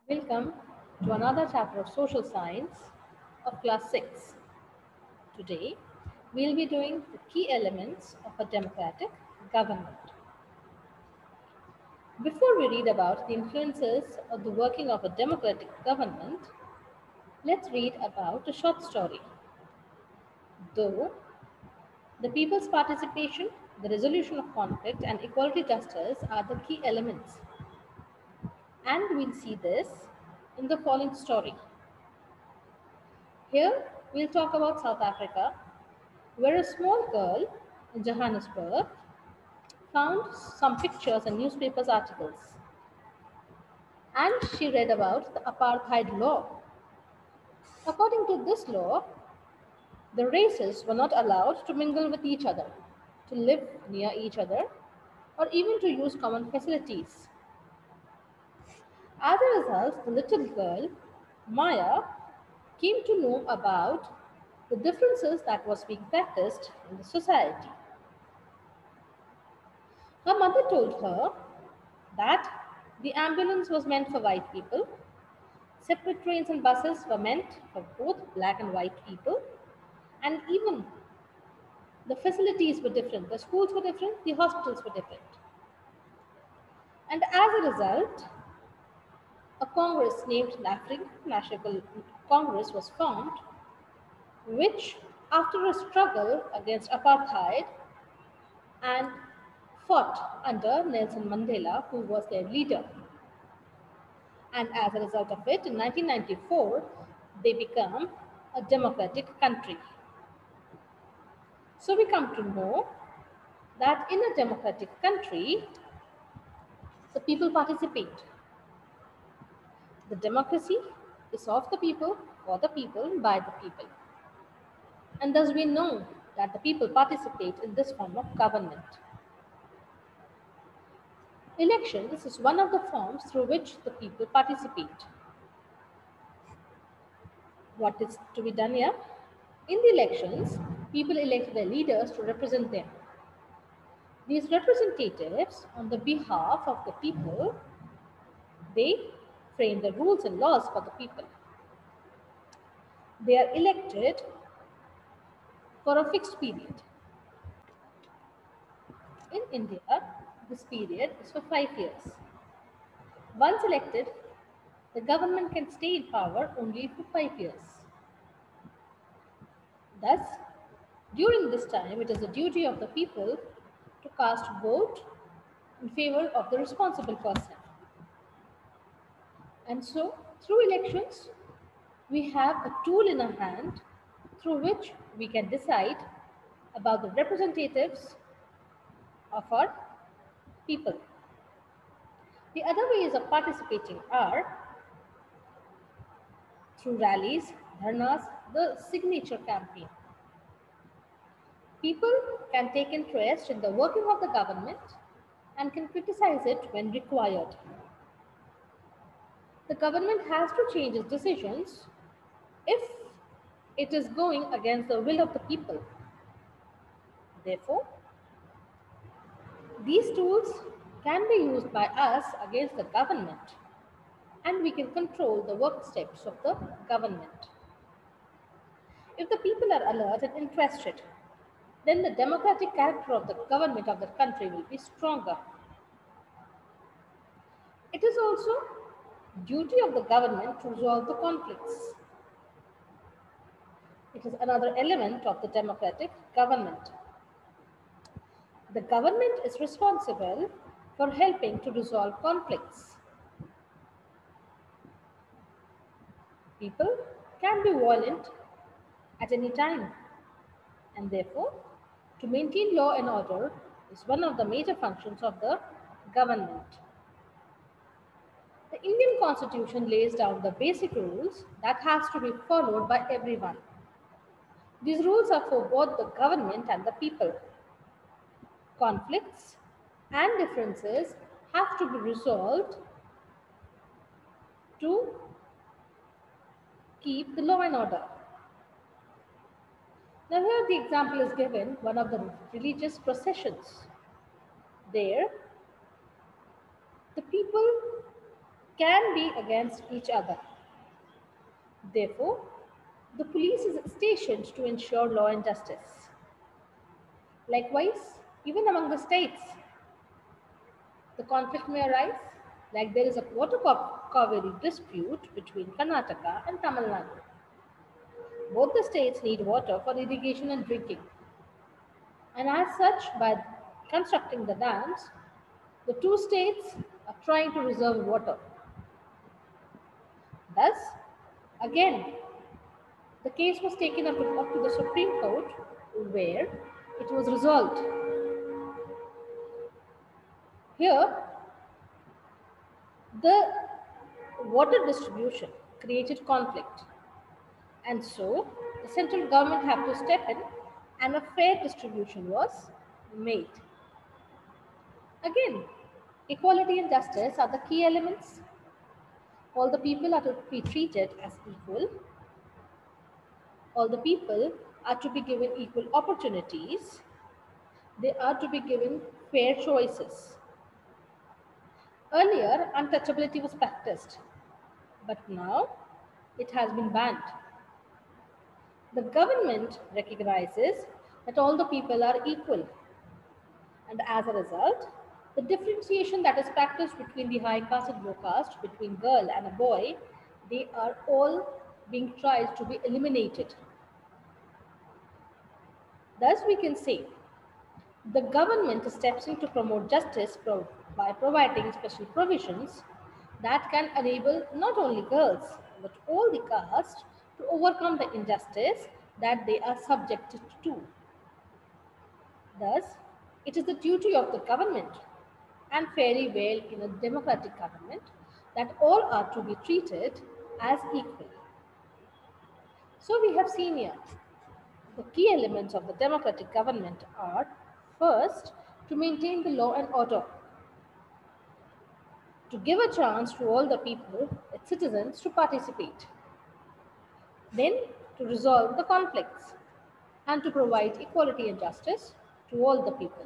Welcome to another chapter of Social Science of Class 6. Today, we'll be doing the key elements of a democratic government. Before we read about the influences of the working of a democratic government, let's read about a short story. Though the people's participation, the resolution of conflict, and equality justice are the key elements. And we'll see this in the following story. Here, we'll talk about South Africa, where a small girl in Johannesburg found some pictures and newspapers articles, and she read about the apartheid law. According to this law, the races were not allowed to mingle with each other, to live near each other, or even to use common facilities. As a result, the little girl, Maya, came to know about the differences that was being practiced in the society. Her mother told her that the ambulance was meant for white people, separate trains and buses were meant for both black and white people, and even the facilities were different. The schools were different, the hospitals were different. And as a result, a Congress named the African National Congress was formed, which, after a struggle against apartheid and fought under Nelson Mandela, who was their leader. And as a result of it, in 1994, they become a democratic country. So we come to know that in a democratic country, the people participate. The democracy is of the people, for the people, by the people. And thus we know that the people participate in this form of government. Elections is one of the forms through which the people participate. What is to be done here? In the elections, people elect their leaders to represent them. These representatives, on the behalf of the people, they frame the rules and laws for the people. They are elected for a fixed period. In India, this period is for 5 years. Once elected, the government can stay in power only for 5 years. Thus, during this time, it is the duty of the people to cast vote in favor of the responsible person. And so, through elections, we have a tool in our hand through which we can decide about the representatives of our people. The other ways of participating are through rallies, dharnas, the signature campaign. People can take interest in the working of the government and can criticize it when required. The government has to change its decisions if it is going against the will of the people. Therefore, these tools can be used by us against the government, and we can control the work steps of the government. If the people are alert and interested, then the democratic character of the government of the country will be stronger. It is also duty of the government to resolve the conflicts. It is another element of the democratic government. The government is responsible for helping to resolve conflicts. People can be violent at any time, and therefore, to maintain law and order is one of the major functions of the government. The Indian Constitution lays down the basic rules that has to be followed by everyone. These rules are for both the government and the people. Conflicts and differences have to be resolved to keep the law and order. Now here the example is given, one of the religious processions. There, the people can be against each other. Therefore, the police is stationed to ensure law and justice. Likewise, even among the states, the conflict may arise, like there is a water Kaveri dispute between Karnataka and Tamil Nadu. Both the states need water for irrigation and drinking. And as such, by constructing the dams, the two states are trying to reserve water. Thus, again, the case was taken up to the Supreme Court where it was resolved. Here, the water distribution created conflict, and so the central government had to step in and a fair distribution was made. Again, equality and justice are the key elements. All the people are to be treated as equal. All the people are to be given equal opportunities. They are to be given fair choices. Earlier, untouchability was practiced, but now it has been banned. The government recognizes that all the people are equal, and as a result, the differentiation that is practiced between the high caste and low caste, between girl and a boy, they are all being tried to be eliminated. Thus, we can say the government steps in to promote justice by providing special provisions that can enable not only girls but all the castes to overcome the injustice that they are subjected to. Thus, it is the duty of the government and very well in a democratic government that all are to be treated as equal. So we have seen here the key elements of the democratic government are first, to maintain the law and order, to give a chance to all the people, its citizens, to participate, then to resolve the conflicts, and to provide equality and justice to all the people.